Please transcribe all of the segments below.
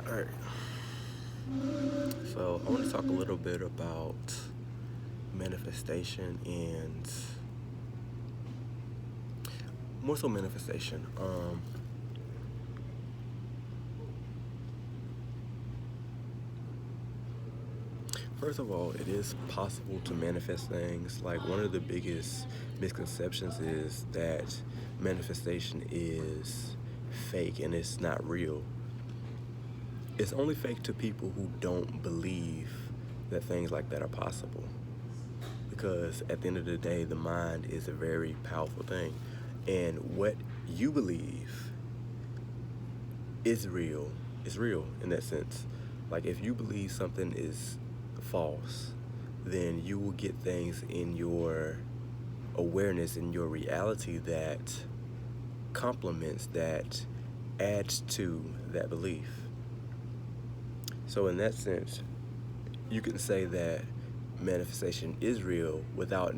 All right. So I want to talk a little bit about manifestation and more so manifestation. First of all, it is possible to manifest things. Like one of the biggest misconceptions is that manifestation is fake and it's not real. It's only fake to people who don't believe that things like that are possible. Because at the end of the day, the mind is a very powerful thing. And what you believe is real in that sense. Like if you believe something is false, then you will get things in your awareness, in your reality that complements, that adds to that belief. So in that sense, you can say that manifestation is real without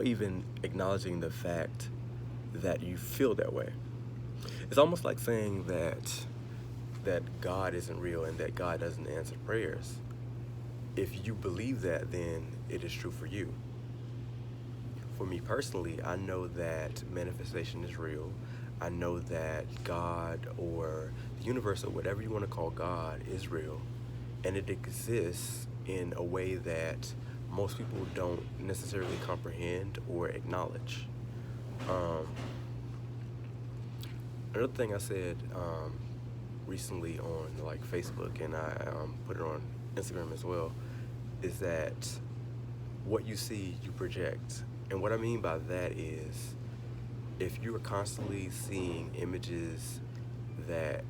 even acknowledging the fact that you feel that way. It's almost like saying that God isn't real and that God doesn't answer prayers. If you believe that, then it is true for you. For me personally, I know that manifestation is real. I know that God or the universe or whatever you want to call God is real. And it exists in a way that most people don't necessarily comprehend or acknowledge. Um, Another thing I said recently on like Facebook, and I put it on Instagram as well, is that what you see, you project. And what I mean by that is if you are constantly seeing images that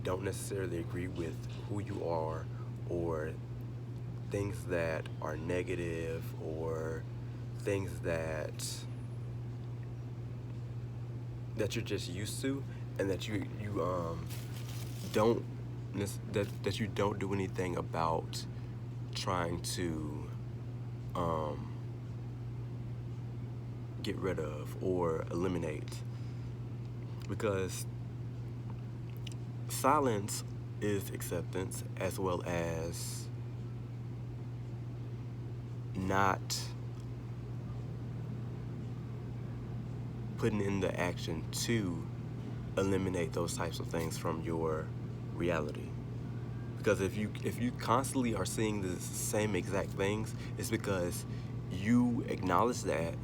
don't necessarily agree with who you are, or things that are negative, or things that you're just used to, and that you don't that you don't do anything about trying to um, get rid of or eliminate, because silence is acceptance as well as not putting in the action to eliminate those types of things from your reality. Because if you constantly are seeing the same exact things, it's because you acknowledge that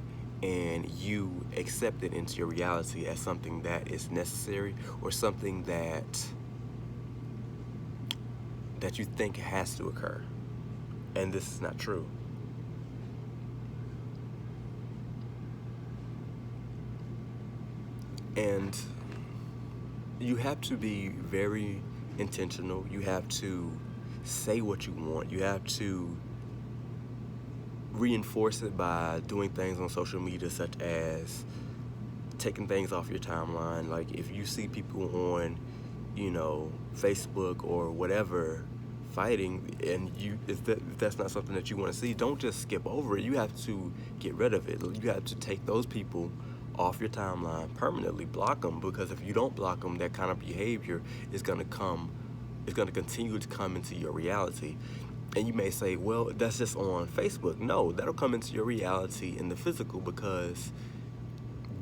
and you accept it into your reality as something that is necessary, or something that you think has to occur. And this is not true. And you have to be very intentional. You have to say what you want. You have to reinforce it by doing things on social media, such as taking things off your timeline. Like if you see people on, Facebook or whatever fighting, and if that's not something that you want to see, don't just skip over it. You have to get rid of it. You have to take those people off your timeline permanently, block them, because if you don't block them, that kind of behavior is going to continue to come into your reality. And you may say, well, that's just on Facebook. No, that'll come into your reality in the physical, because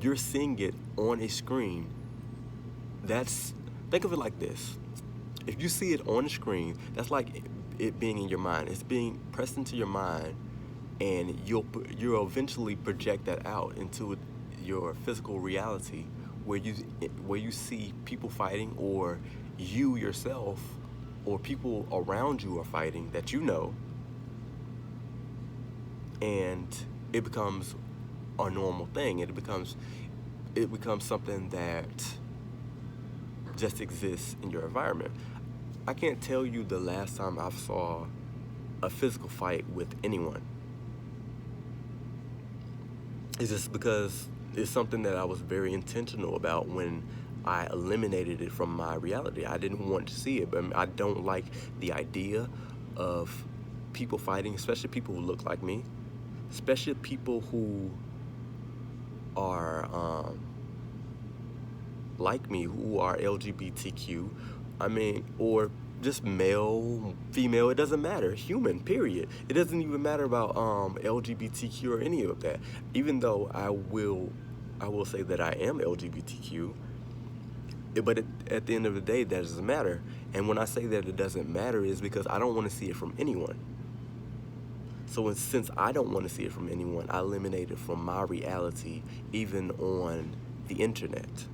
you're seeing it on a screen. Think of it like this. If you see it on the screen, that's like it being in your mind. It's being pressed into your mind, and you'll eventually project that out into your physical reality, where you see people fighting, or you yourself, or people around you are fighting that you know, and it becomes a normal thing. It becomes something that just exists in your environment. I can't tell you the last time I saw a physical fight with anyone. It's just because it's something that I was very intentional about when I eliminated it from my reality. I didn't want to see it, but I don't like the idea of people fighting, especially people who look like me, especially people who are like me, who are LGBTQ, I mean, or just male, female, it doesn't matter. Human, period. It doesn't even matter about LGBTQ or any of that. Even though I will say that I am LGBTQ, but at the end of the day, that doesn't matter. And when I say that it doesn't matter, is because I don't want to see it from anyone. So since I don't want to see it from anyone, I eliminate it from my reality, even on the internet,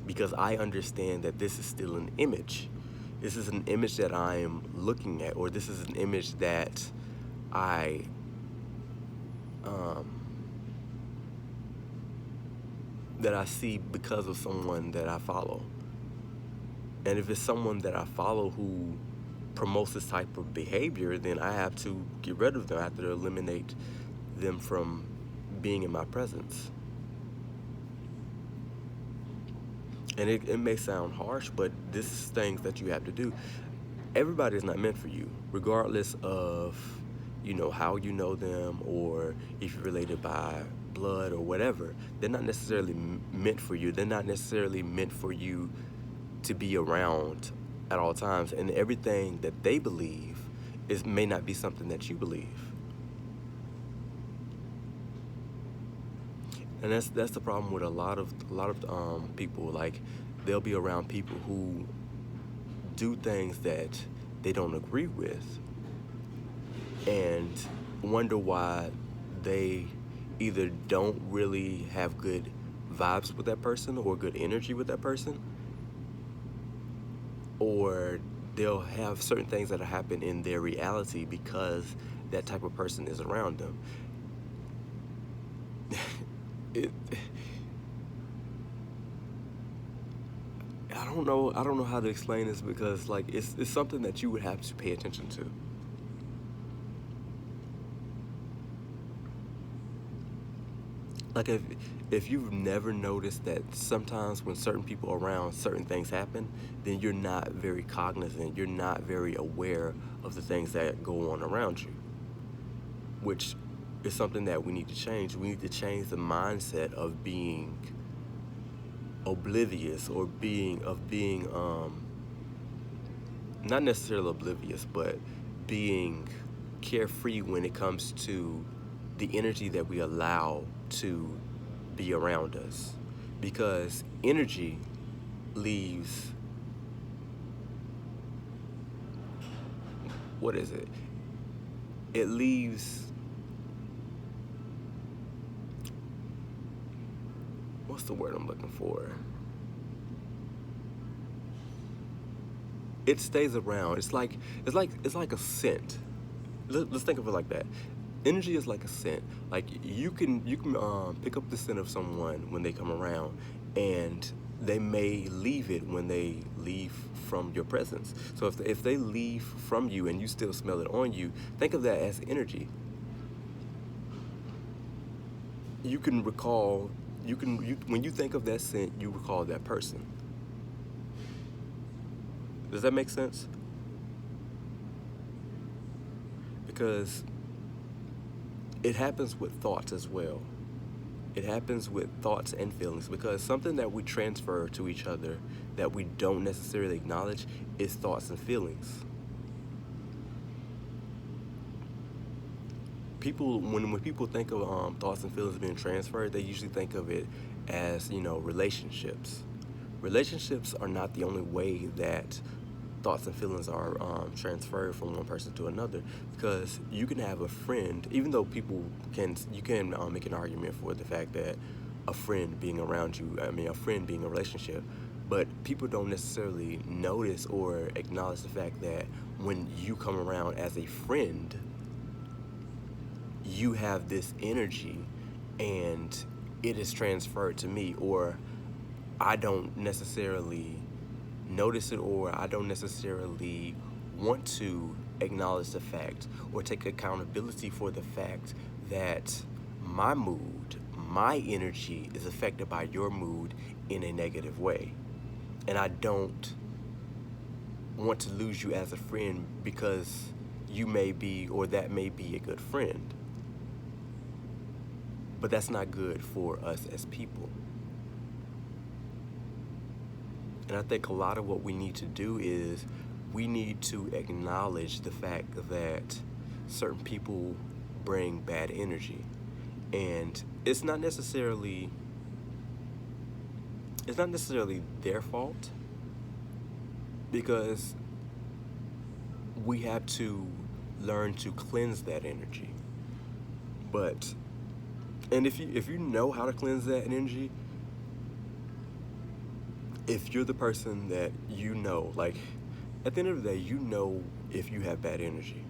because I understand that this is still an image. This is an image that I am looking at, or this is an image that I um, that I see because of someone that I follow. And if it's someone that I follow who promotes this type of behavior, then I have to get rid of them. I have to eliminate them from being in my presence. And it may sound harsh, but this is things that you have to do. Everybody is not meant for you, regardless of, how you know them, or if you're related by blood or whatever. They're not necessarily meant for you. They're not necessarily meant for you to be around at all times. And everything that they believe may not be something that you believe. And that's the problem with a lot of people. Like, they'll be around people who do things that they don't agree with, and wonder why they either don't really have good vibes with that person or good energy with that person, or they'll have certain things that happen in their reality because that type of person is around them. it I don't know how to explain this, because like it's something that you would have to pay attention to. Like, if you've never noticed that sometimes when certain people are around, certain things happen, then you're not very cognizant, you're not very aware of the things that go on around you, which is something that we need to change. We need to change the mindset of being oblivious, or being not necessarily oblivious, but being carefree when it comes to the energy that we allow to be around us. Because energy leaves, what is it? It leaves, what's the word I'm looking for? It stays around. It's like a scent. Let's think of it like that. Energy is like a scent. Like, you can pick up the scent of someone when they come around, and they may leave it when they leave from your presence. So if they leave from you and you still smell it on you, think of that as energy. You can recall. When you think of that scent, you recall that person. Does that make sense? Because it happens with thoughts as well. It happens with thoughts and feelings, because something that we transfer to each other that we don't necessarily acknowledge is thoughts and feelings. When people think of thoughts and feelings being transferred, they usually think of it as, relationships. Relationships are not the only way that thoughts and feelings are transferred from one person to another, because you can have a friend, even though you can make an argument for the fact that a friend being around you, a friend being a relationship, but people don't necessarily notice or acknowledge the fact that when you come around as a friend, you have this energy, and it is transferred to me, or I don't necessarily notice it, or I don't necessarily want to acknowledge the fact or take accountability for the fact that my mood, my energy is affected by your mood in a negative way. And I don't want to lose you as a friend because you may be, or that may be, a good friend. But that's not good for us as people. And I think a lot of what we need to do is we need to acknowledge the fact that certain people bring bad energy. And it's not necessarily their fault, because we have to learn to cleanse that energy. But and if you know how to cleanse that energy, if you're the person that you know, like, at the end of the day, you know if you have bad energy.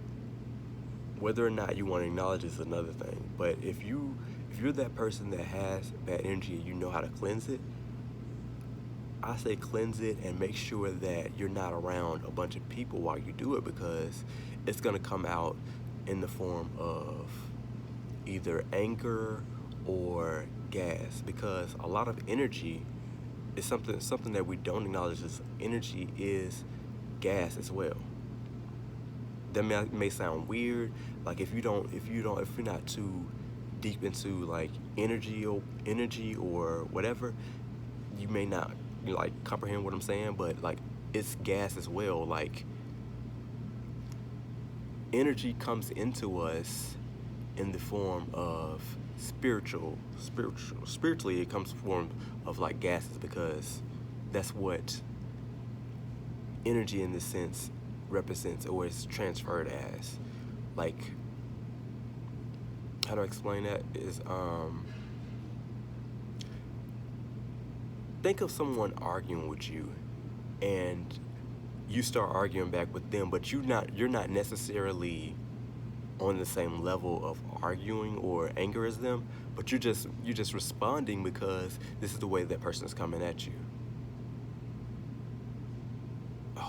Whether or not you want to acknowledge is another thing. But if you're that person that has bad energy and you know how to cleanse it, I say cleanse it and make sure that you're not around a bunch of people while you do it, because it's gonna come out in the form of either anger or gas. Because a lot of energy is something that we don't acknowledge is energy is gas as well. That may sound weird, like if you're not too deep into like energy or whatever, you may not like comprehend what I'm saying. But like, it's gas as well. Like, energy comes into us in the form of spiritually it comes in the form of like gases, because that's what energy in this sense represents, or is transferred as. Like, how do I explain that? Is think of someone arguing with you, and you start arguing back with them, but you're not necessarily on the same level of arguing or anger as them, but you're just responding because this is the way that person is coming at you. I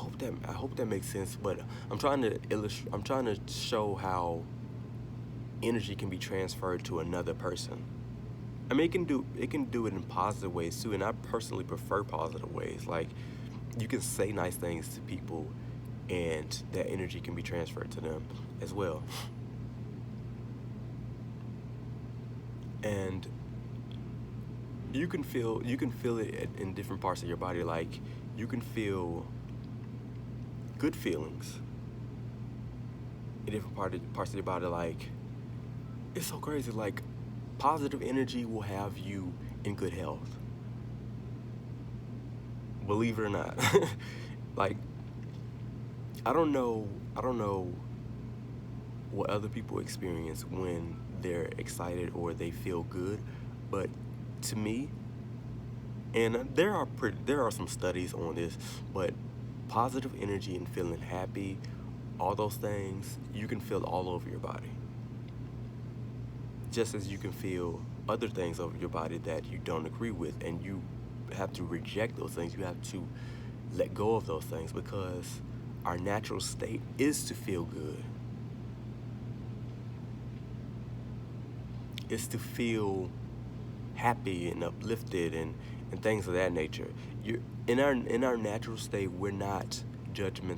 hope that makes sense, but I'm trying to show how energy can be transferred to another person. I mean, it can do it in positive ways too, and I personally prefer positive ways. Like, you can say nice things to people, and that energy can be transferred to them as well. And you can feel it in different parts of your body. Like, you can feel good feelings in different parts of your body. Like, it's so crazy. Like, positive energy will have you in good health. Believe it or not. Like, I don't know what other people experience when they're excited or they feel good, but to me, and there are some studies on this, but positive energy and feeling happy, all those things, you can feel all over your body. Just as you can feel other things over your body that you don't agree with, and you have to reject those things. You have to let go of those things, because our natural state is to feel good. It's to feel happy and uplifted and things of that nature. You In our natural state, we're not judgmental